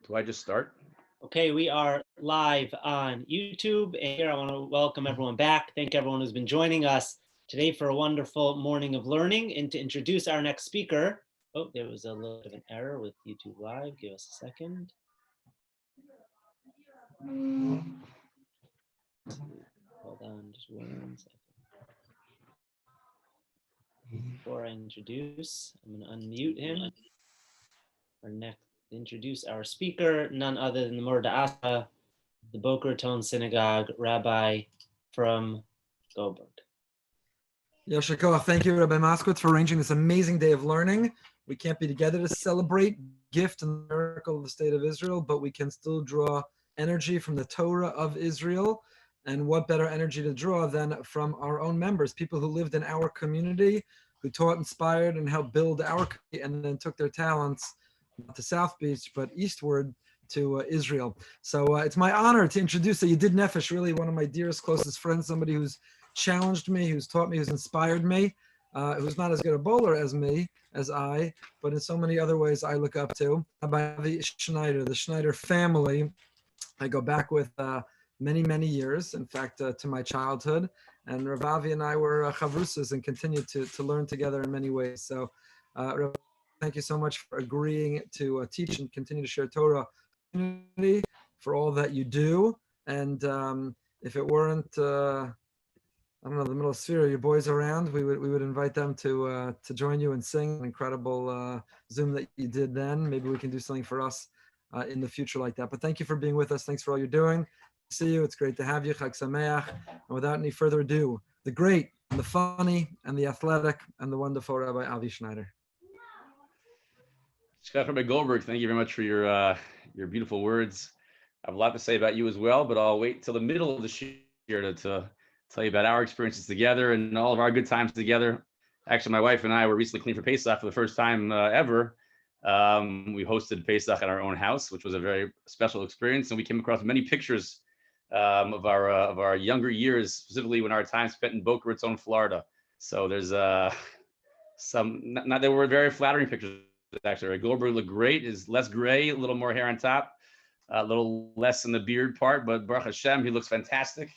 Do I just start? Okay, we are live on YouTube, and here I want to welcome everyone back. Thank everyone who's been joining us today for a wonderful morning of learning. And to introduce our next speaker, oh, there was a little bit of an error with YouTube Live. Give us a second. Hold on, just 1 second. Before I introduce, I'm going to unmute him. Our next, introduce our speaker, none other than the Morda'asa, the Boca Raton Synagogue Rabbi from Goldberg. Yoshikoach, thank you, Rabbi Moskowitz, for arranging this amazing day of learning. We can't be together to celebrate the gift and the miracle of the state of Israel, but we can still draw energy from the Torah of Israel. And what better energy to draw than from our own members, people who lived in our community, who taught, inspired, and helped build our community, and then took their talents not to South Beach, but eastward to Israel. So it's my honor to introduce a Yedid Nefesh, really one of my dearest, closest friends, somebody who's challenged me, who's taught me, who's inspired me, who's not as good a bowler as I, but in so many other ways I look up to. Rabbi Schneider, the Schneider family, I go back with many, many years, in fact, to my childhood. And Rabbi and I were chavrusas and continue to learn together in many ways. So Rabbi, thank you so much for agreeing to teach and continue to share Torah for all that you do. And if it weren't, I don't know, the middle sphere, your boys around, we would invite them to join you and sing an incredible Zoom that you did then. Maybe we can do something for us in the future like that. But thank you for being with us. Thanks for all you're doing. See you. It's great to have you. Chag Sameach. And without any further ado, the great and the funny and the athletic and the wonderful Rabbi Avi Schneider. Rabbi Goldberg, thank you very much for your beautiful words. I have a lot to say about you as well, but I'll wait till the middle of the year to tell you about our experiences together and all of our good times together. Actually, my wife and I were recently cleaning for Pesach for the first time ever. We hosted Pesach at our own house, which was a very special experience, and we came across many pictures of our younger years, specifically when our time spent in Boca Raton, Florida. So there's some, not they were very flattering pictures. Actually, Goldberg looked great. Is less gray, a little more hair on top, a little less in the beard part, but Baruch Hashem, he looks fantastic.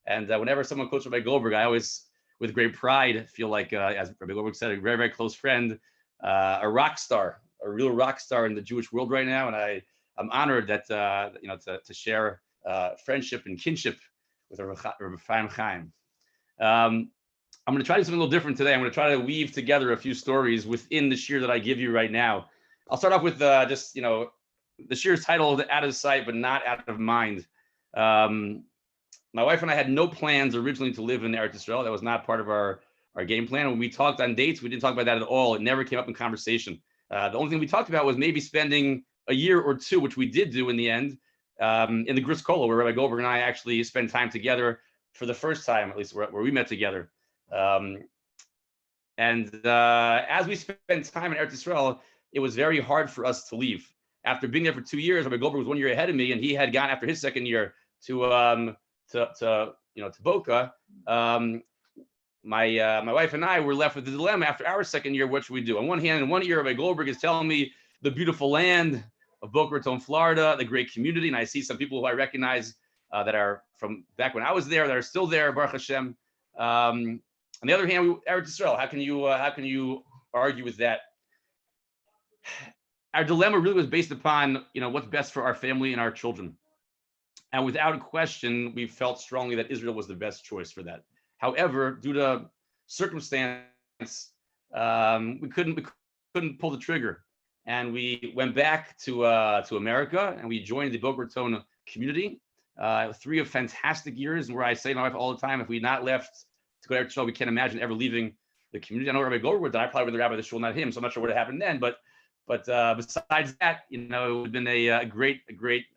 And whenever someone quotes Rabbi Goldberg, I always, with great pride, feel like, as Rabbi Goldberg said, a very, very close friend, a rock star, a real rock star in the Jewish world right now. And I'm honored that to share friendship and kinship with Rabbi Chaim. I'm going to try to do something a little different today. I'm going to try to weave together a few stories within the shir that I give you right now. I'll start off with the shir is titled "Out of Sight but Not Out of Mind." My wife and I had no plans originally to live in Eretz Yisrael. That was not part of our game plan. When we talked on dates, we didn't talk about that at all. It never came up in conversation. The only thing we talked about was maybe spending a year or two, which we did do in the end, in the Gris Kola, where Rabbi Goldberg and I actually spent time together for the first time, at least where we met together. As we spent time in Eretz Yisrael, it was very hard for us to leave. After being there for 2 years, Rabbi Goldberg was 1 year ahead of me, and he had gone after his second year to Boca. My wife and I were left with the dilemma after our second year. What should we do? On one hand, in 1 year, Rabbi Goldberg is telling me the beautiful land of Boca Raton, Florida, the great community, and I see some people who I recognize that are from back when I was there that are still there, Baruch Hashem. On the other hand, Eretz Yisrael, how can you argue with that? Our dilemma really was based upon, what's best for our family and our children. And without question, we felt strongly that Israel was the best choice for that. However, due to circumstance, we couldn't pull the trigger. And we went back to America, and we joined the Boca Raton community. 3 of fantastic years, where I say to my wife all the time, if we not left to go to Eretz Yisrael, we can't imagine ever leaving the community. I know Rabbi Goldberg would, I probably would have rabbi of the shul, not him, so I'm not sure what had happened then. But besides that, it would have been a great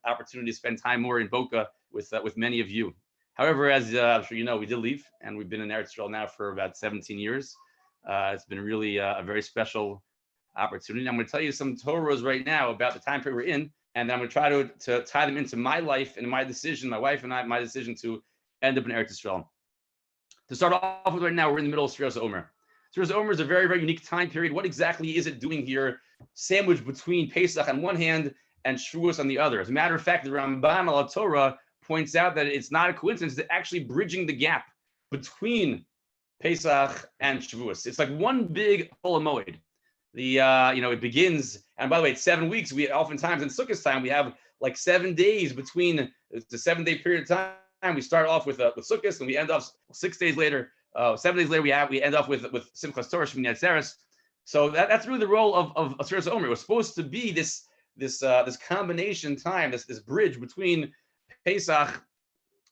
opportunity to spend time more in Boca with many of you. However, as I'm sure you know, we did leave, and we've been in Eretz Yisrael now for about 17 years. It's been really a very special opportunity. I'm going to tell you some Torahs right now about the time period we're in, and I'm going to try to tie them into my life and my decision, my wife and I, my decision to end up in Eretz Yisrael. To start off with right now, we're in the middle of Sfiras Omer. Sfiras Omer is a very, very unique time period. What exactly is it doing here, sandwiched between Pesach on one hand and Shavuos on the other. As a matter of fact, the Ramban al Torah points out that it's not a coincidence that actually bridging the gap between Pesach and Shavuos. It's like one big Chol HaMoed. It begins, and by the way, it's 7 weeks. We oftentimes in Sukkot time we have like 7 days between. It's a 7 day period of time. We start off with Sukkot, and we end off 6 days later. 7 days later, we end off with Simchas Torah Shmini Atzeres. So that's really the role of Aseret Omer. It was supposed to be this combination time, this bridge between Pesach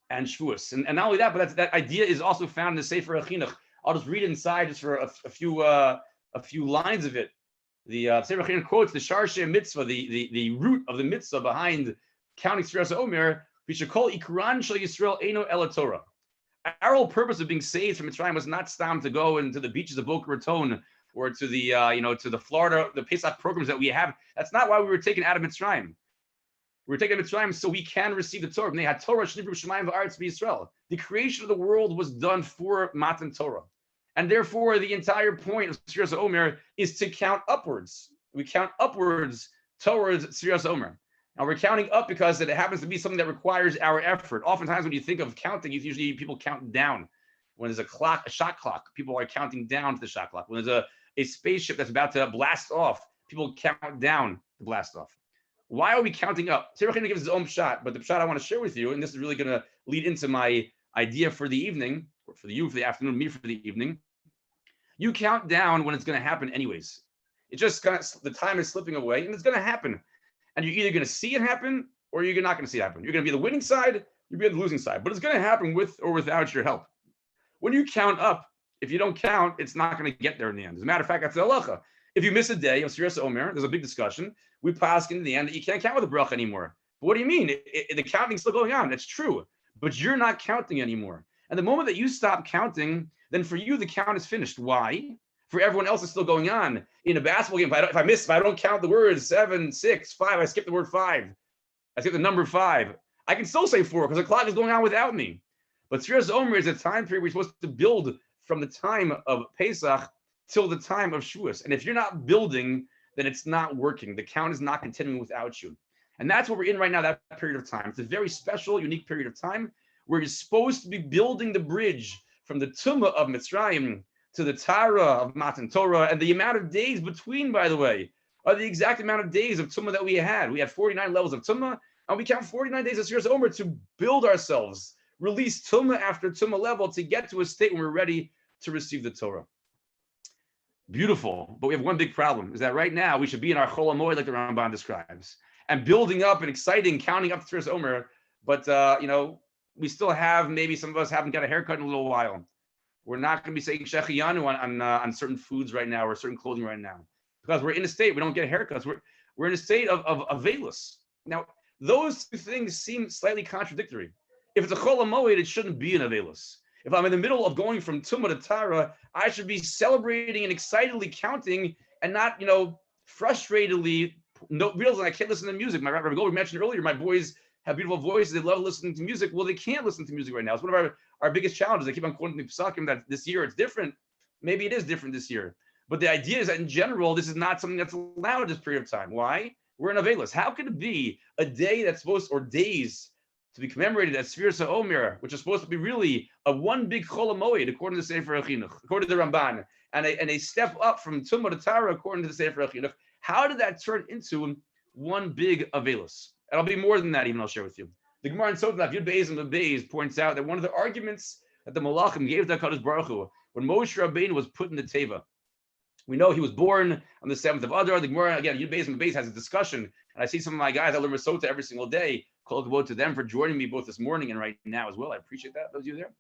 and Shavuos. And not only that, but that idea is also found in the Sefer HaChinuch. I'll just read it inside just for a few lines of it. The Sefer HaChinuch quotes the Sharshe mitzvah, the root of the mitzvah behind counting Aseret Omer. We should call Ikran Shel Yisrael Eino Ela Torah. Our whole purpose of being saved from Mitzrayim was not stam to go into the beaches of Boca Raton or to the to the Florida, the Pesach programs that we have. That's not why we were taken out of Mitzrayim. We were taken out of Mitzrayim so we can receive the Torah. They had Torah, Shnibru Shemayim V'Aretz B'Yisrael. The creation of the world was done for Matan Torah. And therefore, the entire point of Sfiras Omer is to count upwards. We count upwards towards Sfiras Omer. Now we're counting up because it happens to be something that requires our effort. Oftentimes when you think of counting, usually people count down. When there's a shot clock, people are counting down to the shot clock. When there's a spaceship that's about to blast off, people count down to blast off. Why are we counting up? Tzirachina gives his own shot, but the shot I want to share with you, and this is really going to lead into my idea for the evening, or for you for the afternoon, me for the evening. You count down when it's going to happen anyways. It just the time is slipping away, and it's going to happen. And you're either going to see it happen or you're not going to see it happen. You're going to be the winning side, you'll be on the losing side. But it's going to happen with or without your help. When you count up, if you don't count, it's not going to get there in the end. As a matter of fact, that's the halacha. If you miss a day of Sfiras Omer, there's a big discussion. We pass in the end that you can't count with a bracha anymore. But what do you mean? The counting's still going on. That's true. But you're not counting anymore. And the moment that you stop counting, then for you, the count is finished. Why? For everyone else, it's still going on. In a basketball game, if I don't count the words 7, 6, 5, I skip the word 5. I skip the number 5. I can still say 4 because the clock is going on without me. But Sfiras Omer is a time period we're supposed to build from the time of Pesach till the time of Shavuos. And if you're not building, then it's not working. The count is not continuing without you. And that's what we're in right now, that period of time. It's a very special, unique period of time where you're supposed to be building the bridge from the Tumah of Mitzrayim to the Tara of Matan Torah, and the amount of days between, by the way, are the exact amount of days of Tumah that we had. We had 49 levels of Tumah, and we count 49 days of Sfiras Omer to build ourselves, release Tumah after Tumah level to get to a state when we're ready to receive the Torah. Beautiful, but we have one big problem, is that right now we should be in our Chol HaMoed like the Ramban describes, and building up and exciting, counting up Sfiras Omer, but we still have, maybe some of us haven't got a haircut in a little while. We're not going to be saying Shechiyanu on certain foods right now or certain clothing right now because we're in a state we don't get haircuts. We're in a state of Avelus. Now, those two things seem slightly contradictory. If it's a Chol HaMoed, it shouldn't be an Avelus. If I'm in the middle of going from Tumah to Tara, I should be celebrating and excitedly counting and not, frustratedly realizing I can't listen to music. My Rabbi mentioned earlier, my boys have beautiful voices. They love listening to music. Well, they can't listen to music right now. It's one of our biggest challenges. I keep on quoting the Pesukim that this year it's different. Maybe it is different this year. But the idea is that in general, this is not something that's allowed at this period of time. Why? We're in Avelus. How could it be a day that's supposed, or days, to be commemorated as Sfiras Omer, which is supposed to be really a one big Chol HaMoed, according to the Sefer HaChinuch, according to the Ramban, and a step up from Tumah to Tara, according to the Sefer HaChinuch. How did that turn into one big Avelus? And I'll be more than that, even I'll share with you. The Gemara in Sotah, Yud Beis and Beis points out that one of the arguments that the Malachim gave to HaKadosh Baruch Hu when Moshe Rabbeinu was put in the Teva. We know he was born on the 7th of Adar. The Gemara, again, Yud Beis and Beis has a discussion, and I see some of my guys, I learn Sotah every single day. Call it to them for joining me both this morning and right now as well. I appreciate that, those of you there.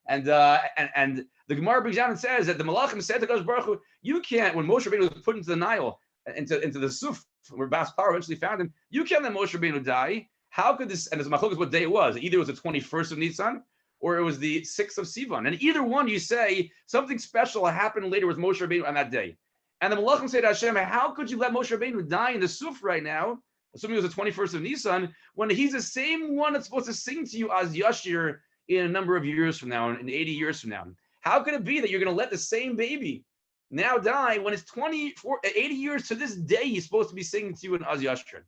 And the Gemara brings down and says that the Malachim said to HaKadosh Baruch Hu, you can't, when Moshe Rabbeinu was put into the Nile, into the Suf, where Bas Par eventually found him, you can't let Moshe Rabbeinu die. How could this, and as Machlokes what day it was, either it was the 21st of Nisan, or it was the 6th of Sivan. And either one, you say, something special happened later with Moshe Rabbeinu on that day. And the Malachim say to Hashem, how could you let Moshe Rabbeinu die in the Suf right now, assuming it was the 21st of Nisan, when he's the same one that's supposed to sing to you as Yashir in a number of years from now, in 80 years from now? How could it be that you're going to let the same baby now die when it's 80 years to this day he's supposed to be singing to you in Az Yashir?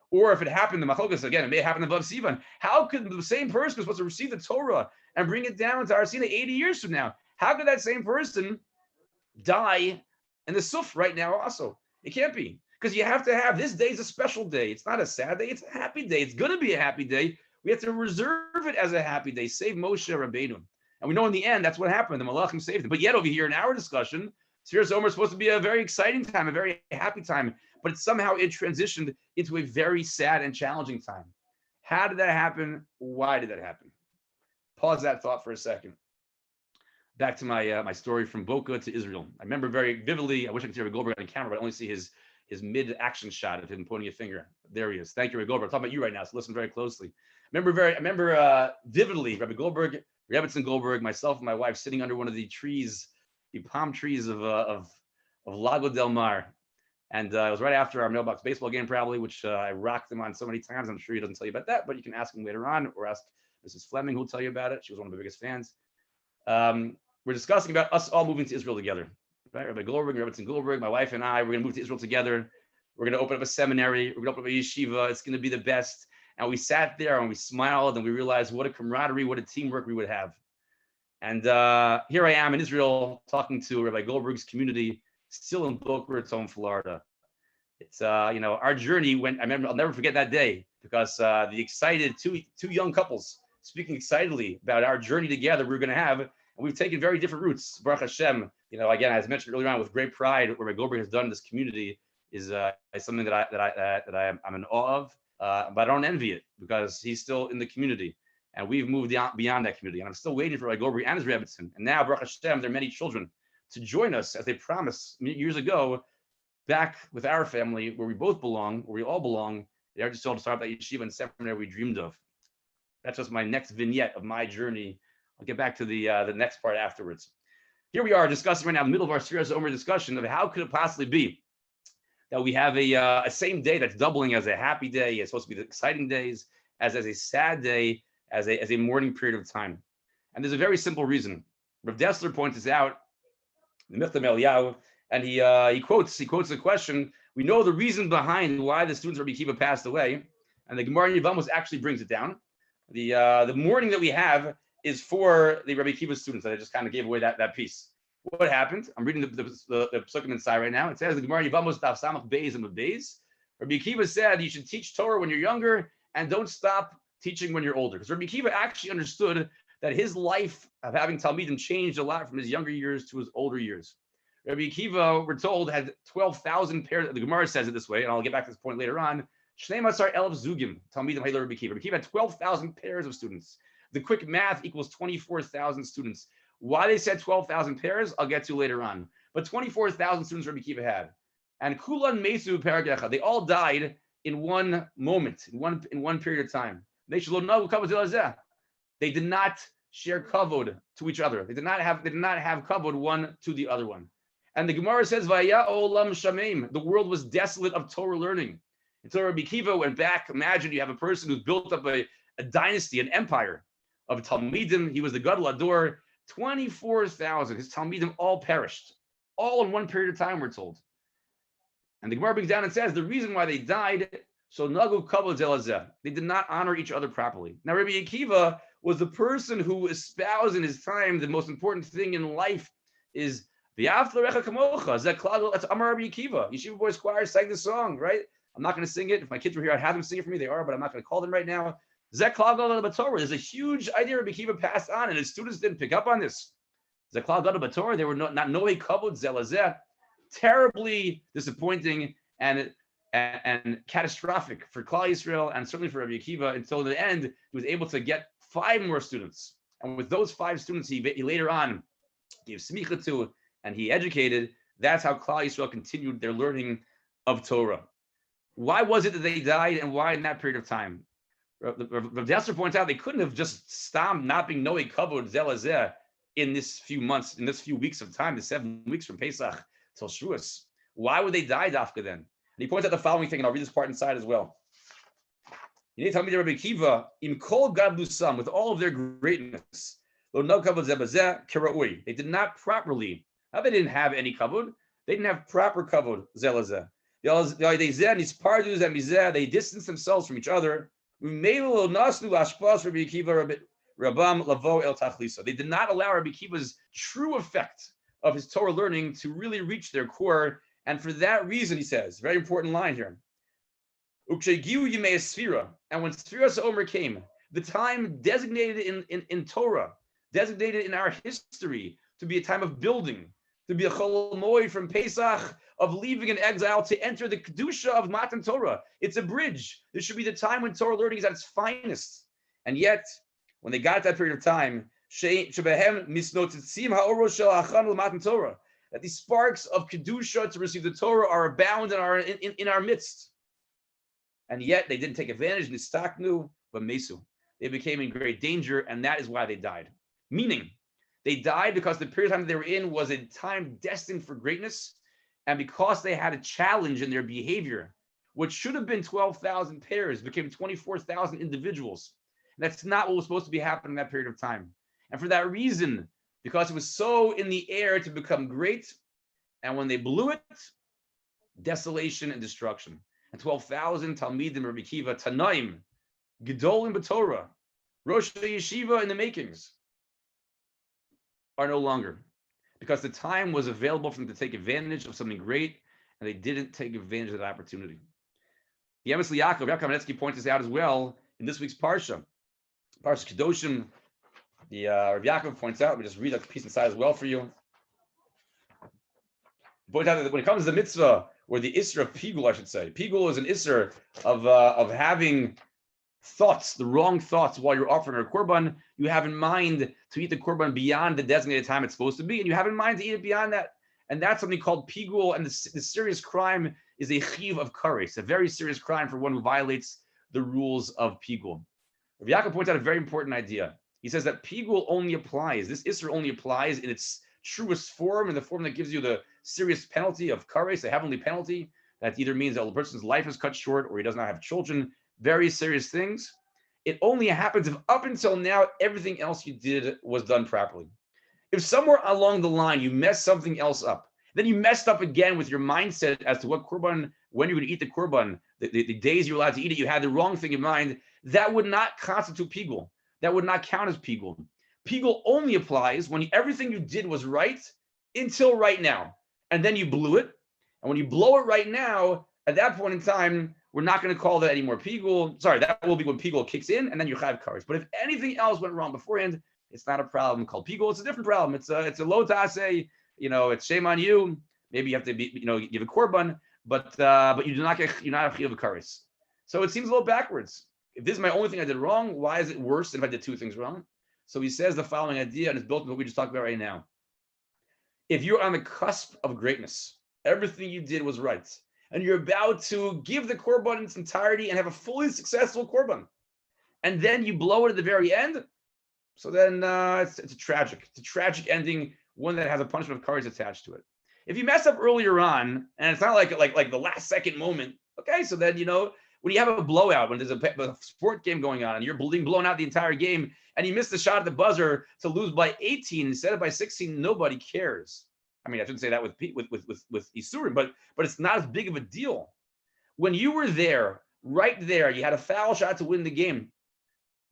Or if it happened, the machlokas, again, it may happen above Sivan. How could the same person who's supposed to receive the Torah and bring it down to Har Sinai 80 years from now, how could that same person die in the Suf right now also? It can't be. Because you have to have, this day is a special day. It's not a sad day, it's a happy day. It's going to be a happy day. We have to reserve it as a happy day. Save Moshe Rabbeinu. And we know in the end, that's what happened. The Malachim saved him. But yet over here in our discussion, Sfiras Omer is supposed to be a very exciting time, a very happy time. But somehow it transitioned into a very sad and challenging time. How did that happen? Why did that happen? Pause that thought for a second. Back to my story from Boca to Israel. I remember very vividly, I wish I could see Rabbi Goldberg on camera, but I only see his mid-action shot of him pointing a finger. There he is. Thank you, Rabbi Goldberg. I'm talking about you right now, so listen very closely. I remember vividly, Rabbi Goldberg, Rebbetzin Goldberg, myself and my wife sitting under one of the trees, the palm trees of Lago del Mar. And it was right after our mailbox baseball game, probably, which I rocked him on so many times. I'm sure he doesn't tell you about that, but you can ask him later on, or ask Mrs. Fleming, who'll tell you about it. She was one of my biggest fans. We're discussing about us all moving to Israel together. Right? Rabbi Goldberg, Rebbetzin Goldberg, my wife and I, we're going to move to Israel together. We're going to open up a seminary. We're going to open up a yeshiva. It's going to be the best. And we sat there and we smiled and we realized what a camaraderie, what a teamwork we would have. And here I am in Israel talking to Rabbi Goldberg's community, still in Boca Raton, Florida. It's our journey went. I remember, I'll never forget that day because the excited two young couples speaking excitedly about our journey together we're going to have, and we've taken very different routes. Baruch Hashem, again, as I mentioned earlier on, with great pride, what Rabbi Goldberg has done in this community is something that I'm in awe of, but I don't envy it because he's still in the community, and we've moved beyond that community, and I'm still waiting for Rabbi Goldberg and his Rebbetzin, and now Baruch Hashem, there are many children to join us as they promised years ago, back with our family where we both belong, where we all belong. They are just told to start that yeshiva and seminary we dreamed of. That's just my next vignette of my journey. I'll get back to the next part afterwards. Here we are discussing right now, in the middle of our Sfiras Omer discussion of how could it possibly be that we have a same day that's doubling as a happy day. It's supposed to be the exciting days, as a sad day, as a mourning period of time. And there's a very simple reason. Rav Dessler points this out, the Michtam Eliyahu, and he quotes the question. We know the reason behind why the students of Rabbi Akiva passed away, and the Gemara in Yevamos actually brings it down. The mourning that we have is for the Rabbi Akiva students. I just kind of gave away that piece. What happened? I'm reading the Psukim inside right now. It says the Gemara in Yevamos Daf Samach Beis and Beis. Rabbi Akiva said you should teach Torah when you're younger and don't stop teaching when you're older. Because Rabbi Akiva actually understood that his life of having Talmidim changed a lot from his younger years to his older years. Rabbi Akiva, we're told, had 12,000 pairs. The Gemara says it this way, and I'll get back to this point later on. Shnei Masar Elef Zugim, Talmidim Hayler Rabbi Akiva. Rabbi Akiva had 12,000 pairs of students. The quick math equals 24,000 students. Why they said 12,000 pairs, I'll get to later on. But 24,000 students Rabbi Akiva had. And Kulan Mesu Paragecha, they all died in one moment, in one period of time. They did not share kavod to each other. They did not have kavod one to the other one. And the Gemara says, Vaya olam shamim, the world was desolate of Torah learning. Until Rabbi Akiva went back. Imagine you have a person who's built up a dynasty, an empire of Talmidim. He was the Gadol Ador. 24,000, his Talmidim all perished, all in one period of time, we're told. And the Gemara brings down and says, the reason why they died, so nagu kavod zelazeh, they did not honor each other properly. Now, Rabbi Akiva was the person who espoused in his time the most important thing in life is v'ahavta l'recha kamocha. That's Amar Rabbi Akiva. Yeshiva Boys Choir sang the song, right? I'm not going to sing it. If my kids were here, I'd have them sing it for me. They are, but I'm not going to call them right now. There's a huge idea Rabbi Akiva passed on, and his students didn't pick up on this. They were not noei kavod zelazeh. Terribly disappointing and catastrophic for Klal Yisrael and certainly for Rabbi Akiva. Until the end, he was able to get 5 more students, and with those 5 students, he later on gave smicha to and he educated. That's how Klal Yisrael continued their learning of Torah. Why was it that they died, and why in that period of time? Rav Dessler points out they couldn't have just stopped not being noei kavod zelazeh in this few months, in this few weeks of time, the 7 weeks from Pesach till Shavuos. Why would they die dafka then? And he points out the following thing, and I'll read this part inside as well. You need to tell me, Rabbi Akiva, im kol gadlusam, with all of their greatness, lo no kavod zelazeh kiraui. They did not properly. How they didn't have any kavod? They didn't have proper kavod zelazeh. They distanced themselves from each other. They did not allow Rabbi Akiva's true effect of his Torah learning to really reach their core. And for that reason, he says, very important line here. And when Sfiras Omer came, the time designated in Torah, designated in our history to be a time of building, to be a Chol Moed from Pesach, of leaving in exile to enter the Kedusha of Matan Torah. It's a bridge. This should be the time when Torah learning is at its finest. And yet, when they got that period of time, that these sparks of Kedusha to receive the Torah are abound in our midst. And yet, they didn't take advantage, Nistaknu, but Mesu. They became in great danger, and that is why they died. Meaning, they died because the period of time they were in was a time destined for greatness, and because they had a challenge in their behavior, what should have been 12,000 pairs became 24,000 individuals. And that's not what was supposed to be happening in that period of time. And for that reason, because it was so in the air to become great, and when they blew it, desolation and destruction. And 12,000 Talmidim, Rabbi Akiva, Tanaim, Gedolim B'Torah, Rosh Yeshiva in the makings, are no longer, because the time was available for them to take advantage of something great, and they didn't take advantage of that opportunity. The Emes Yaakov Kamenetsky points this out as well in this week's Parsha. Parsha Kedoshim, the Rabbi Yaakov points out, we just read that piece inside as well for you. He points out that when it comes to the mitzvah, or the Isser of Pigul, I should say, Pigul is an Isser of having thoughts, the wrong thoughts while you're offering a korban. You have in mind to eat the korban beyond the designated time it's supposed to be, and you have in mind to eat it beyond that. And that's something called pigul, and the serious crime is a chiv of kares, a very serious crime for one who violates the rules of pigul. Rabbi Yaakov points out a very important idea. He says that pigul only applies, this isser only applies in its truest form, in the form that gives you the serious penalty of kares, a heavenly penalty, that either means that the person's life is cut short or he does not have children, very serious things. It only happens if up until now, everything else you did was done properly. If somewhere along the line you messed something else up, then you messed up again with your mindset as to what korban, when you're going to eat the korban, the days you're allowed to eat it, you had the wrong thing in mind, that would not constitute pigul. That would not count as pigul. Pigul only applies when everything you did was right until right now. And then you blew it. And when you blow it right now, at that point in time, we're not going to call that anymore pigul. Sorry, that will be when pigul kicks in, and then you have kares. But if anything else went wrong beforehand, it's not a problem called pigul. It's a different problem. It's a lo taseh. It's shame on you. Maybe you have to give a korban, but you do not get, you're not a chiyuv of kares. So it seems a little backwards. If this is my only thing I did wrong, why is it worse than if I did two things wrong? So he says the following idea, and it's built on what we just talked about right now. If you're on the cusp of greatness, everything you did was right, and you're about to give the korban in its entirety and have a fully successful korban, and then you blow it at the very end, so then it's a tragic ending, one that has a punishment of kares attached to it. If you mess up earlier on, and it's not like the last second moment, okay, so then when you have a blowout, when there's a sport game going on, and you're being blown out the entire game, and you miss the shot at the buzzer to lose by 18 instead of by 16, nobody cares. I mean, I shouldn't say that with Isurim, but it's not as big of a deal. When you were there, right there, you had a foul shot to win the game.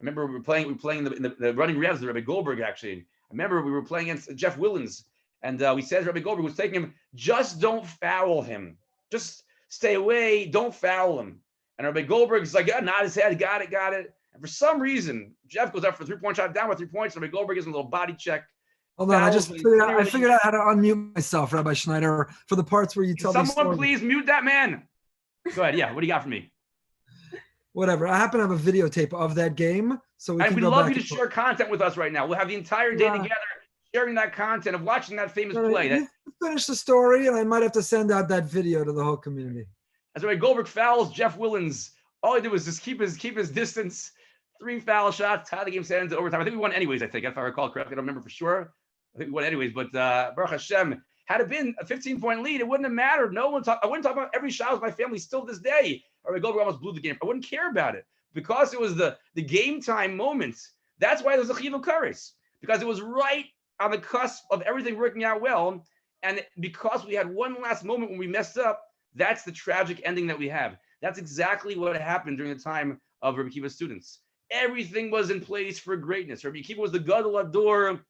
I remember we were playing in the running revs with Rabbi Goldberg, actually. I remember we were playing against Jeff Willens, and we said to Rabbi Goldberg was taking him, just don't foul him. Just stay away, don't foul him. And Rabbi Goldberg's like, yeah, nod his head, got it. And for some reason, Jeff goes up for a 3-point shot, down with 3 points. Rabbi Goldberg gives him a little body check. Hold on, I figured out how to unmute myself, Rabbi Schneider, for the parts where you tell me. Someone please mute that man. Go ahead. Yeah, what do you got for me? Whatever. I happen to have a videotape of that game, so we can we'd go love back you to share content with us right now. We'll have the entire day together sharing that content of watching that famous play. Finish the story, and I might have to send out that video to the whole community. As Rabbi Goldberg fouls Jeff Willens, all he did was just keep his distance. 3 foul shots, tie the game, sends it overtime. I think we won anyways, if I recall correctly. I don't remember for sure. I think we won anyways, but Baruch Hashem, had it been a 15-point lead, it wouldn't have mattered. I wouldn't talk about every shot of my family still this day. Rabbi Goldberg almost blew the game. I wouldn't care about it because it was the game time moment. That's why there's a chiyuv of kares, because it was right on the cusp of everything working out well. And because we had one last moment when we messed up, That's the tragic ending that we have. That's exactly what happened during the time of Rabbi Akiva's students. Everything was in place for greatness. Rabbi Akiva was the Gadol Ador.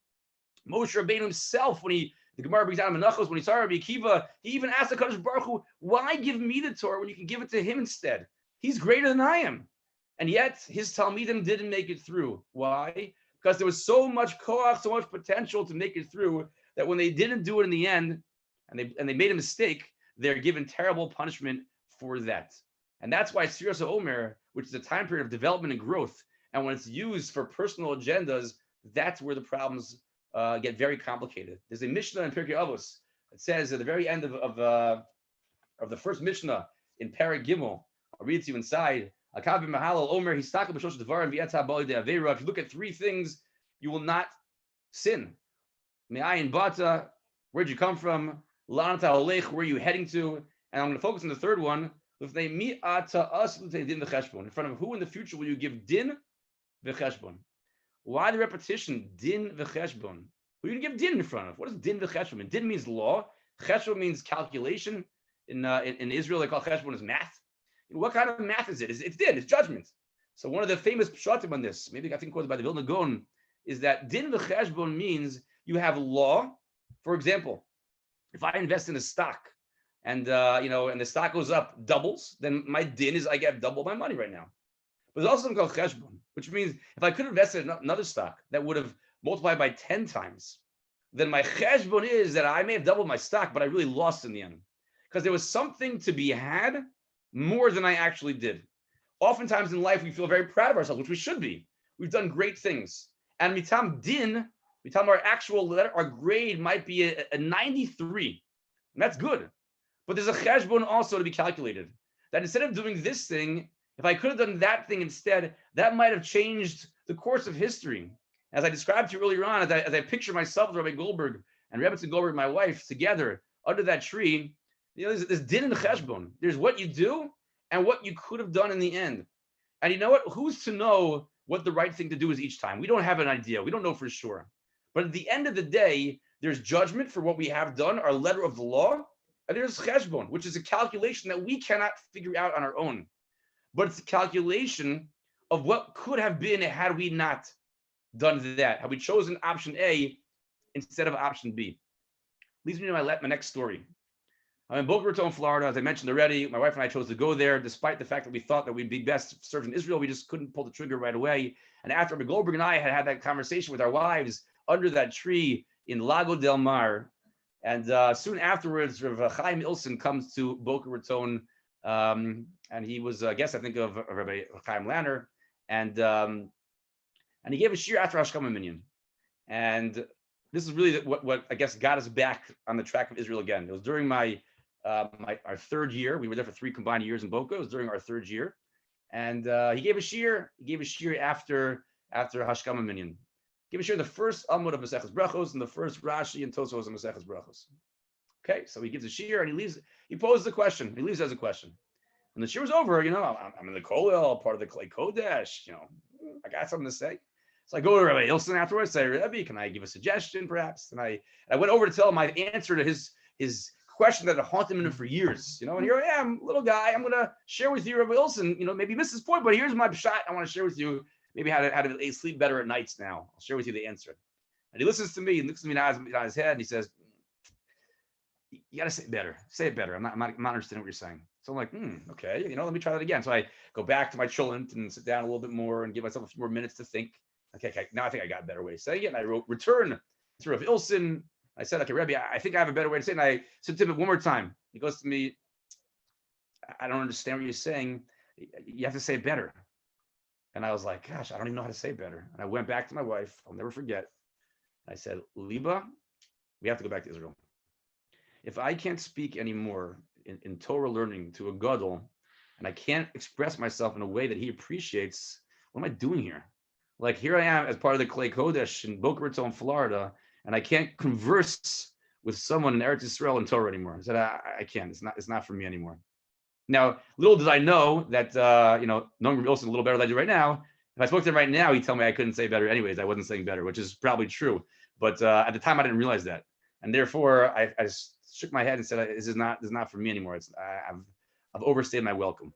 Moshe Rabbeinu himself, the Gemara brings down Menachos, when he saw Rabbi Akiva, he even asked the Kadosh Baruch Hu, why give me the Torah when you can give it to him instead? He's greater than I am. And yet his Talmidim didn't make it through. Why? Because there was so much koach, so much potential to make it through, that when they didn't do it in the end, and they made a mistake, they're given terrible punishment for that. And that's why Sfiras HaOmer, which is a time period of development and growth, and when it's used for personal agendas, that's where the problems get very complicated. There's a Mishnah in Pirkei Avos. It says at the very end of the first Mishnah in Perek Gimel, I'll read it to you inside. If you look at three things, you will not sin. Me'ayin bata, where'd you come from? La'an ta'olech, where are you heading to? And I'm going to focus on the third one. In front of who in the future will you give din v'cheshbon? Why the repetition din v'cheshbon? Who are you going to give din in front of? What does din v'cheshbon mean? Din means law. Cheshbon means calculation. In Israel, they call cheshbon as math. What kind of math is it? It's din, it's judgment. So one of the famous pshatim on this, maybe I think quoted by the Vilna Gaon, is that din v'cheshbon means you have law. For example, if I invest in a stock and and the stock goes up doubles, then my din is I get double my money right now. But there's also something called cheshbon, which means if I could invest in another stock that would have multiplied by 10 times, then my cheshbon is that I may have doubled my stock, but I really lost in the end. Because there was something to be had more than I actually did. Oftentimes in life, we feel very proud of ourselves, which we should be. We've done great things. And mitam din, mitam our actual letter, our grade might be a 93. And that's good. But there's a cheshbon also to be calculated. That instead of doing this thing, if I could have done that thing instead, that might have changed the course of history. As I described to you earlier on, as I picture myself with Rabbi Goldberg and Rebbetzin Goldberg, my wife, together under that tree, there's din in the cheshbon. There's what you do and what you could have done in the end. And you know what? Who's to know what the right thing to do is each time? We don't have an idea. We don't know for sure. But at the end of the day, there's judgment for what we have done, our letter of the law, and there's cheshbon, which is a calculation that we cannot figure out on our own. But it's a calculation of what could have been had we not done that, had we chosen option A instead of option B. Leads me to my next story. I'm in Boca Raton, Florida. As I mentioned already, my wife and I chose to go there, despite the fact that we thought that we'd be best served in Israel. We just couldn't pull the trigger right away. And after Rabbi Goldberg and I had that conversation with our wives under that tree in Lago del Mar, and soon afterwards, Rav Chaim Ilson comes to Boca Raton, and he was a guest, I think, of Rabbi Chaim Lanner, and he gave a shir after Hashkama Minyan. And this is really what I guess got us back on the track of Israel again. It was during our third year. We were there for 3 combined years in Boca. It was during our third year, and he gave a shir. He gave a shir after Hashkama Minyan. He gave a shir the first Amud of Maseches Brachos and the first Rashi and Tosfos of Maseches Brachos. Okay, so he gives a shir and he poses a question. He leaves as a question. When the shir was over, I'm in the Kollel, part of the Klei Kodesh. I got something to say. So I go to Rabbi Ilson afterwards, say, Rabbi, can I give a suggestion, perhaps? And I went over to tell him my answer to his question that had haunted him for years. And here I am, little guy. I'm going to share with you, Rabbi Ilson. Maybe you missed this point, but here's my shot. I want to share with you maybe how to sleep better at nights now. I'll share with you the answer. And he listens to me and looks at me on his head, and he says, you got to say it better. Say it better. I'm not understanding what you're saying. So I'm like, okay, let me try that again. So I go back to my chillin and sit down a little bit more and give myself a few more minutes to think. Okay, now I think I got a better way to say it. And I wrote return to Rav Ilson. I said, okay, Rabbi, I think I have a better way to say it. And I said to him one more time. He goes to me, I don't understand what you're saying. You have to say it better. And I was like, gosh, I don't even know how to say it better. And I went back to my wife. I'll never forget. I said, Liba, we have to go back to Israel. If I can't speak anymore in Torah learning to a gadol, and I can't express myself in a way that he appreciates, what am I doing here? Like, here I am as part of the Klei Kodesh in Boca Raton, Florida, and I can't converse with someone in Eretz Yisrael in Torah anymore. I said, I can't. It's not for me anymore. Now, little did I know that, knowing Rabbi Wilson a little better than I do right now, if I spoke to him right now, he'd tell me I couldn't say better anyways. I wasn't saying better, which is probably true. But at the time, I didn't realize that. And therefore, I shook my head and said, this is not for me anymore. I've overstayed my welcome.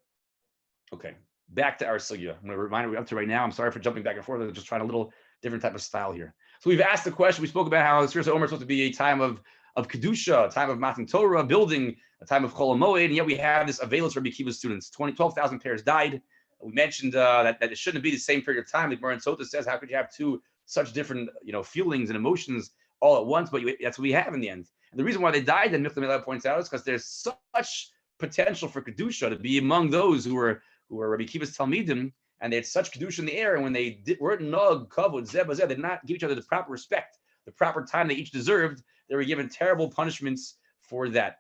Okay, back to our sugya. I'm going to remind you we're up to right now. I'm sorry for jumping back and forth. I'm just trying a little different type of style here. So we've asked the question. We spoke about how Sfiras HaOmer is supposed to be a time of Kedusha, a time of Matan Torah, building, a time of Chol HaMoed, and yet we have this Avelos Rabbi Akiva's students. 12,000 pairs died. We mentioned that it shouldn't be the same period of time. Like Gemara in Sota says, how could you have two such different feelings and emotions all at once? But that's what we have in the end. And the reason why they died, and Michal Melech points out, is because there's such potential for Kedusha to be among those who were Rabbi Akiva's Talmidim, and they had such Kedusha in the air, and when they weren't Nog, Kavod, Zeh, they did not give each other the proper respect, the proper time they each deserved, they were given terrible punishments for that.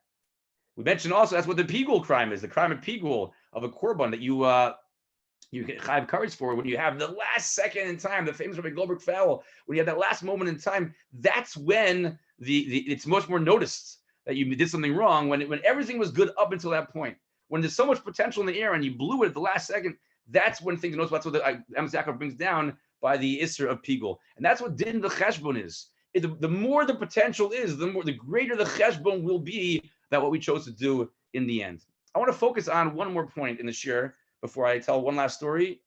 We mentioned also that's what the Pigul crime is, the crime of Pigul, of a Korban that you get Chayav Karetz for when you have the last second in time, the famous Rabbi Goldberg foul, when you have that last moment in time, that's when it's much more noticed that you did something wrong, when everything was good up until that point. When there's so much potential in the air and you blew it at the last second, that's when things are noticed. That's what the Yaakov brings down by the Isser of Pigul. And that's what Din the Cheshbon is. The more the potential is, the greater the Cheshbon will be that what we chose to do in the end. I want to focus on one more point in the shir before I tell one last story,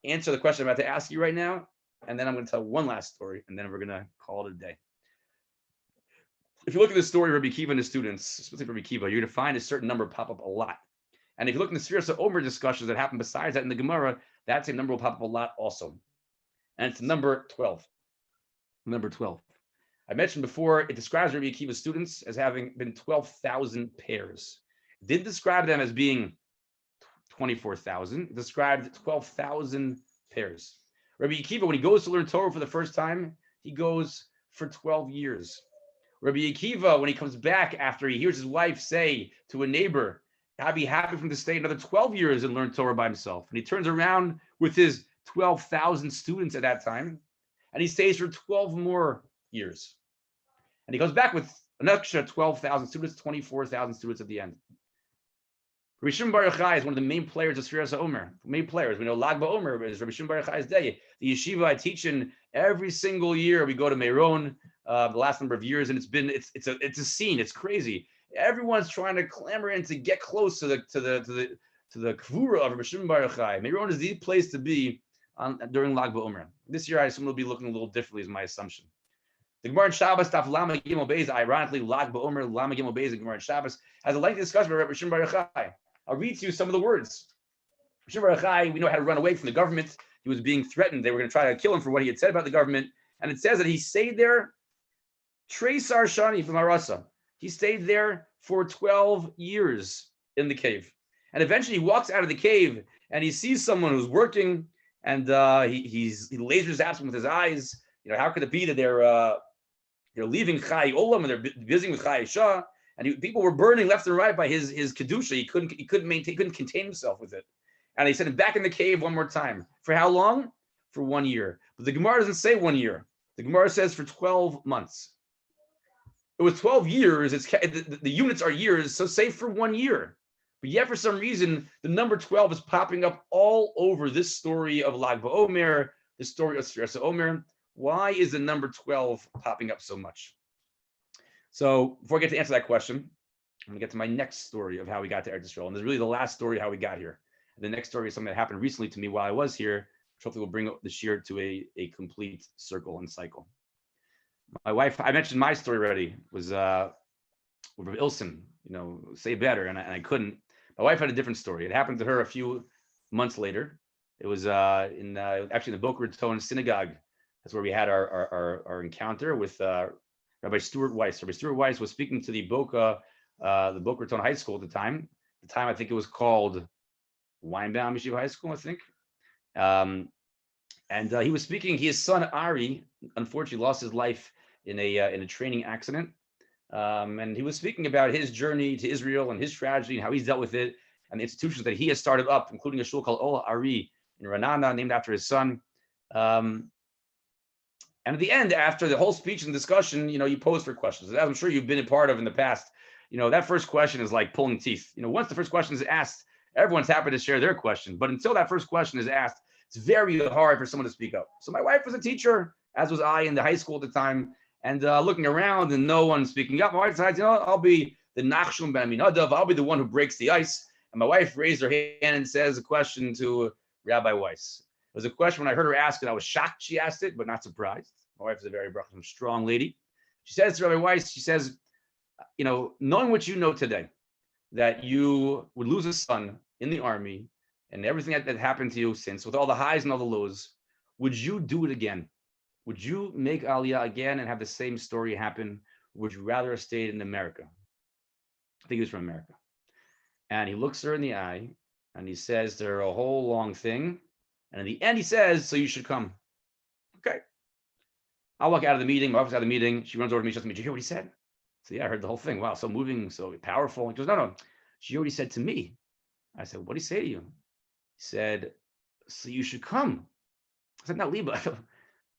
answer the question I'm about to ask you right now, and then I'm going to tell one last story, and then we're going to call it a day. If you look at the story of Rabbi Akiva and his students, especially Rabbi Akiva, you're going to find a certain number pop up a lot. And if you look in the Sfiras HaOmer discussions that happen besides that in the Gemara, that same number will pop up a lot also. And it's number 12. Number 12. I mentioned before, it describes Rabbi Akiva's students as having been 12,000 pairs. It didn't describe them as being 24,000. It described 12,000 pairs. Rabbi Akiva, when he goes to learn Torah for the first time, he goes for 12 years. Rabbi Akiva, when he comes back after he hears his wife say to a neighbor, I'd be happy for him to stay another 12 years and learn Torah by himself. And he turns around with his 12,000 students at that time, and he stays for 12 more years. And he comes back with an extra 12,000 students, 24,000 students at the end. Rabbi Shimon Bar Yochai is one of the main players of Sfiras HaOmer. Main players. We know Lag BaOmer is Rabbi Shimon Bar Yochai's day. The yeshiva I teach in every single year. We go to Meron the last number of years, and it's a scene. It's crazy. Everyone's trying to clamor in to get close to the Kvura of Rabbi Shimon Bar Yochai. Meron is the place to be during Lag BaOmer. This year, I assume it'll be looking a little differently, is my assumption. The Gemara in Shabbos, Daf Lama Gimel Beis, ironically, Lag BaOmer, Lama Gimel Beis, the Gemara in Shabbos, has a lengthy discussion about Rabbi Shimon Bar Yochai. I'll read to you some of the words. Rabbi Shimon Bar Yochai, we know how to run away from the government. He was being threatened. They were going to try to kill him for what he had said about the government. And it says that he stayed there, Tresar Shani from Arasa. He stayed there for 12 years in the cave. And eventually he walks out of the cave and he sees someone who's working, and he lasers at him with his eyes. How could it be that they're leaving Chai Olam and they're busy with Chai Shah? And people were burning left and right by his kedusha. He couldn't contain himself with it. And he sent him back in the cave one more time. For how long? For 1 year. But the Gemara doesn't say 1 year. The Gemara says for 12 months. It was 12 years. The units are years, so say for 1 year. But yet, for some reason, the number 12 is popping up all over this story of Lag BaOmer, the story of Sfiras HaOmer. Why is the number 12 popping up so much? So before I get to answer that question, I'm going to get to my next story of how we got to Eretz Yisrael. And this is really the last story how we got here. And the next story is something that happened recently to me while I was here, which hopefully will bring the shir to a complete circle and cycle. My wife, I mentioned my story already, was with Ilson, say better, and I couldn't. My wife had a different story. It happened to her a few months later. It was actually in the Boca Raton synagogue. That's where we had our encounter with Rabbi Stuart Weiss. Rabbi Stuart Weiss was speaking to the Boca Raton High School at the time. At the time, I think it was called Weinbaum Yeshiva High School, I think. And he was speaking. His son Ari, unfortunately, lost his life in a training accident. And he was speaking about his journey to Israel and his tragedy and how he's dealt with it, and the institutions that he has started up, including a shul called Ola Ari in Ranana, named after his son. And at the end, after the whole speech and discussion, you pose for questions. As I'm sure you've been a part of in the past, that first question is like pulling teeth. Once the first question is asked, everyone's happy to share their question. But until that first question is asked, it's very hard for someone to speak up. So my wife was a teacher, as was I in the high school at the time. And looking around and no one speaking up, my wife decides, I'll be the Nachshon ben Aminadav. I'll be the one who breaks the ice. And my wife raised her hand and says a question to Rabbi Weiss. It was a question when I heard her ask it, I was shocked she asked it, but not surprised. My wife is a very strong lady. She says to Rabbi Weiss, she says, knowing what you know today, that you would lose a son in the army and everything that happened to you since, with all the highs and all the lows, would you do it again? Would you make Aliyah again and have the same story happen? Would you rather have stayed in America? I think he was from America. And he looks her in the eye and he says to her a whole long thing. And in the end, he says, so you should come. Okay. I'll walk out of the meeting. My wife's out of the meeting. She runs over to me. She says to me, did you hear what he said? So yeah, I heard the whole thing. Wow, so moving, so powerful. He goes, no. She already said to me. I said, what did he say to you? He said, so you should come. I said, no, Liba.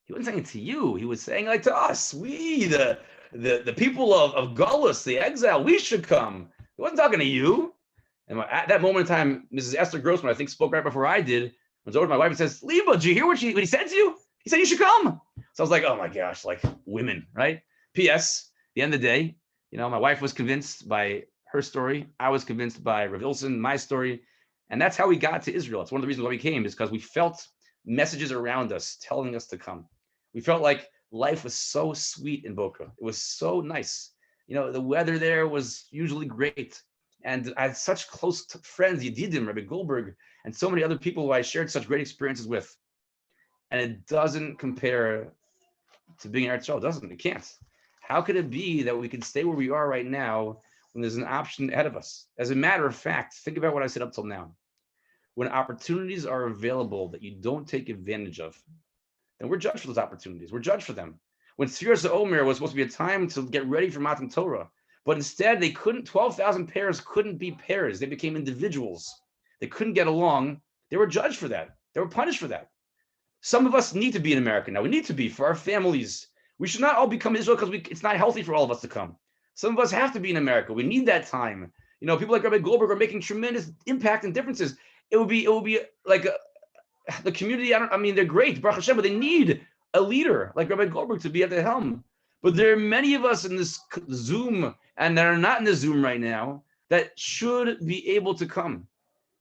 He wasn't saying it to you. He was saying like to us. We, the people of Gullus, the exile, we should come. He wasn't talking to you. And at that moment in time, Mrs. Esther Grossman, I think, spoke right before I did, was over to my wife and says, Liba, did you hear what he said to you? He said you should come. So I was like, oh my gosh, like women, right? P.S. The end of the day, my wife was convinced by her story. I was convinced by Rav Ilson, my story. And that's how we got to Israel. It's one of the reasons why we came, is because we felt messages around us telling us to come. We felt like life was so sweet in Boca. It was so nice. The weather there was usually great. And I had such close friends, Yedidim, Rabbi Goldberg, and so many other people who I shared such great experiences with. And it doesn't compare to being in Eretz Yisrael. It doesn't. It can't. How could it be that we can stay where we are right now when there's an option ahead of us? As a matter of fact, think about what I said up till now. When opportunities are available that you don't take advantage of, then we're judged for those opportunities. We're judged for them. When Sfiras Omer was supposed to be a time to get ready for Matan Torah, but instead 12,000 pairs couldn't be pairs. They became individuals. They couldn't get along. They were judged for that. They were punished for that. Some of us need to be in America now. We need to be for our families. We should not all become Israel because it's not healthy for all of us to come. Some of us have to be in America. We need that time. People like Rabbi Goldberg are making tremendous impact and differences. It will be like the community. They're great, Baruch Hashem, but they need a leader like Rabbi Goldberg to be at the helm. But there are many of us in this Zoom and that are not in the Zoom right now that should be able to come.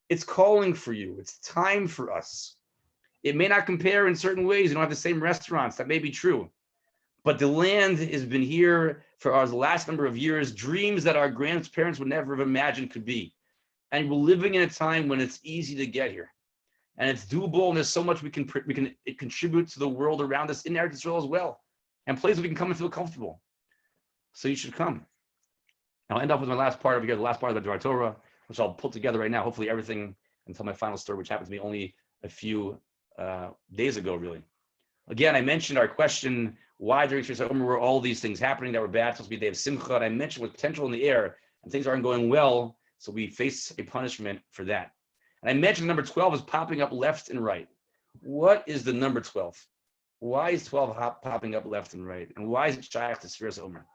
It's calling for you. It's time for us. It may not compare in certain ways. You don't have the same restaurants. That may be true. But the land has been here for our last number of years, dreams that our grandparents would never have imagined could be. And we're living in a time when it's easy to get here. And it's doable, and there's so much we can contribute to the world around us in Eretz Yisrael as well. And places we can come and feel comfortable. So you should come. I'll end up with my last part of the Torah, which I'll pull together right now, hopefully everything until my final story, which happened to me only a few days ago, really. Again, I mentioned our question, why during Sfiras Omer were all these things happening that were bad? It's supposed to be a day of Simcha, and I mentioned with potential in the air, and things aren't going well, so we face a punishment for that. And I mentioned number 12 is popping up left and right. What is the number 12? Why is 12 popping up left and right? And why is it shaykh to Sfiras Omer?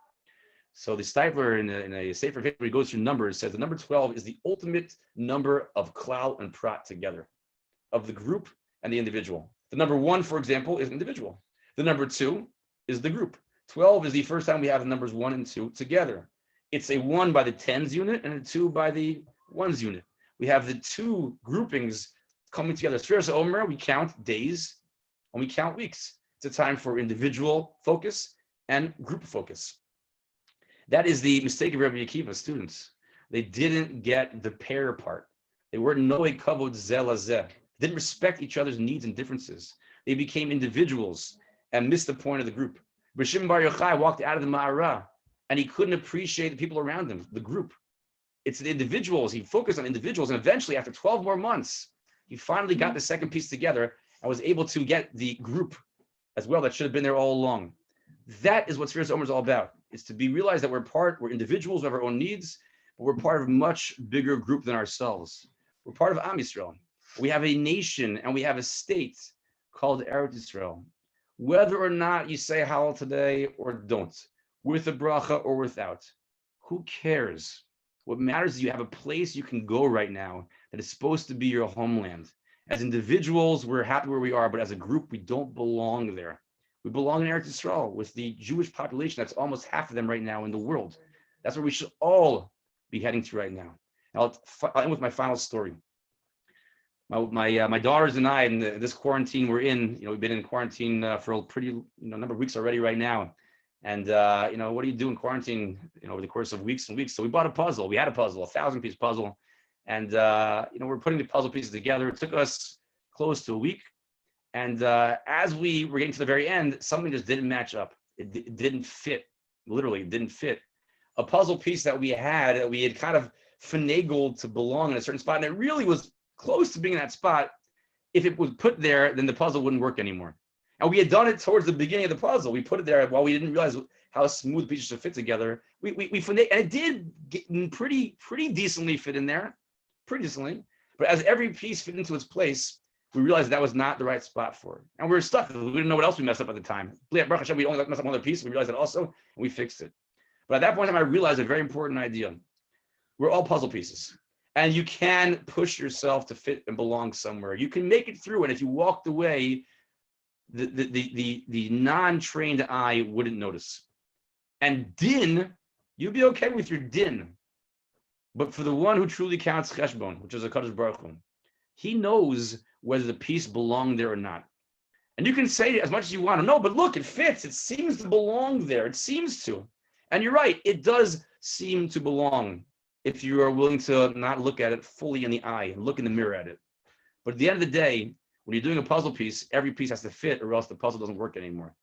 So the Stifler in a Sefer History goes through numbers, says the number 12 is the ultimate number of klal and prat together, of the group and the individual. The number 1, for example, is individual. The number 2 is the group. 12 is the first time we have the numbers 1 and 2 together. It's a 1 by the tens unit and a 2 by the ones unit. We have the 2 groupings coming together. Sfiras Omer, we count days and we count weeks. It's a time for individual focus and group focus. That is the mistake of Rabbi Akiva's students. They didn't get the pair part. They weren't noei kavod zeh lazeh. They didn't respect each other's needs and differences. They became individuals and missed the point of the group. Shimon Bar Yochai walked out of the Ma'ara and he couldn't appreciate the people around him, the group. It's the individuals. He focused on individuals, and eventually, after 12 more months, he finally got the second piece together and was able to get the group as well that should have been there all along. That is what Sfiras Omer is all about. It's to be realized that we're individuals, we have our own needs, but we're part of a much bigger group than ourselves. We're part of Am Yisrael. We have a nation and we have a state called Eretz Yisrael. Whether or not you say Hallel today or don't, with a bracha or without, who cares? What matters is you have a place you can go right now that is supposed to be your homeland. As individuals, we're happy where we are, but as a group, we don't belong there. We belong in Eretz Yisrael with the Jewish population. That's almost half of them right now in the world. That's where we should all be heading to right now. I'll end with my final story. My daughters and I, in this quarantine we're in, we've been in quarantine for a pretty number of weeks already right now. And what do you do in quarantine, over the course of weeks and weeks? So we bought a puzzle. We had a puzzle, 1,000-piece puzzle, and we're putting the puzzle pieces together. It took us close to a week, and as we were getting to the very end, something just didn't match up. It didn't fit. Literally, it didn't fit. A puzzle piece that we had kind of finagled to belong in a certain spot, and it really was close to being in that spot. If it was put there, then the puzzle wouldn't work anymore. And we had done it towards the beginning of the puzzle. We put it there while we didn't realize how smooth the pieces should fit together. We finagled, and it did get pretty decently fit in there, pretty decently. But as every piece fit into its place, we realized that was not the right spot for it. And we were stuck. We didn't know what else we messed up at the time. Baruch Hashem, we only messed up one other piece. We realized that also, and we fixed it. But at that point in time, I realized a very important idea. We're all puzzle pieces. And you can push yourself to fit and belong somewhere. You can make it through. And if you walked away, the non-trained eye wouldn't notice. And din, you'd be okay with your din. But for the one who truly counts cheshbon, which is a Kadosh Baruch Hu, he knows whether the piece belonged there or not. And you can say as much as you want. No, but look, it fits. It seems to belong there. It seems to. And you're right. It does seem to belong if you are willing to not look at it fully in the eye and look in the mirror at it. But at the end of the day, when you're doing a puzzle piece, every piece has to fit or else the puzzle doesn't work anymore.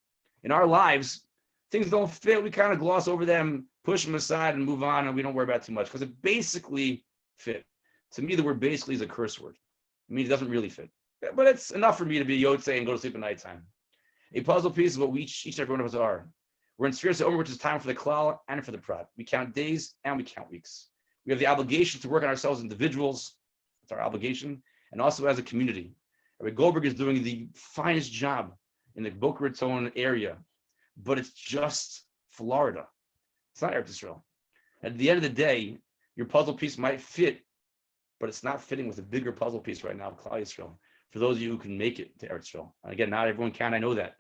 In our lives, things don't fit. We kind of gloss over them, push them aside and move on, and we don't worry about it too much because it basically fit. To me, the word basically is a curse word. It means it doesn't really fit. But it's enough for me to be Yotze and go to sleep at nighttime. A puzzle piece is what we each and every one of us are. We're in Spheres of Omer, which is time for the klal and for the prat. We count days and we count weeks. We have the obligation to work on ourselves as individuals. It's our obligation. And also as a community. Rabbi Goldberg is doing the finest job in the Boca Raton area, but it's just Florida. It's not Eretz Yisrael. At the end of the day, your puzzle piece might fit, but it's not fitting with a bigger puzzle piece right now of Klal Yisrael. For those of you who can make it to Eretz Yisrael. And again, not everyone can, I know that.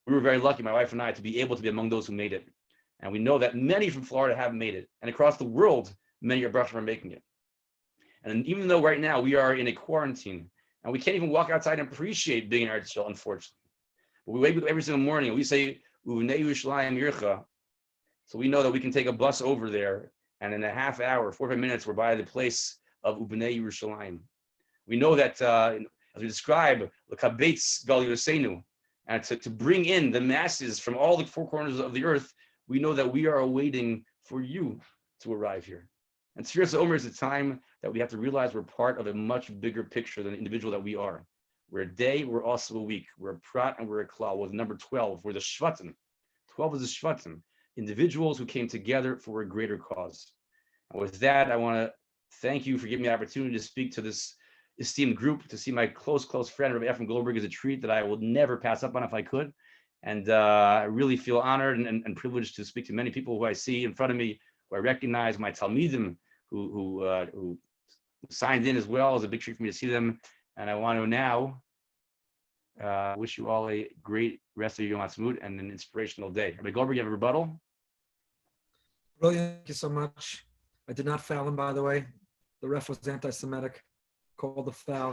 We were very lucky, my wife and I, to be able to be among those who made it. And we know that many from Florida have made it. And across the world, many of are making it. And even though right now we are in a quarantine, and we can't even walk outside and appreciate being in Eretz Yisrael, unfortunately. But we wake up every single morning and we say, Uvnei Yerushalayim Yircha. So we know that we can take a bus over there, and in a half hour, 45 minutes, we're by the place of Uvnei Yerushalayim. We know that, as we describe, L'kabetz Gal Yosenu, and to bring in the masses from all the four corners of the earth, we know that we are awaiting for you to arrive here. And Spheres of Omer is a time that we have to realize we're part of a much bigger picture than the individual that we are. We're a day, we're also a week. We're a prat and we're a klal. With number 12, we're the shvatim. 12 is the shvatim, individuals who came together for a greater cause. And with that, I want to thank you for giving me the opportunity to speak to this esteemed group. To see my close friend, Rabbi Ephraim Goldberg, is a treat that I will never pass up on if I could. And I really feel honored and privileged to speak to many people who I see in front of me, who I recognize, my Talmidim, who signed in as well. It's a big treat for me to see them. And I want to now wish you all a great rest of your Yom Ha'atzmaut and an inspirational day. Rabbi Goldberg, you have a rebuttal? Brilliant. Thank you so much. I did not foul him, by the way. The ref was anti-Semitic, called the foul.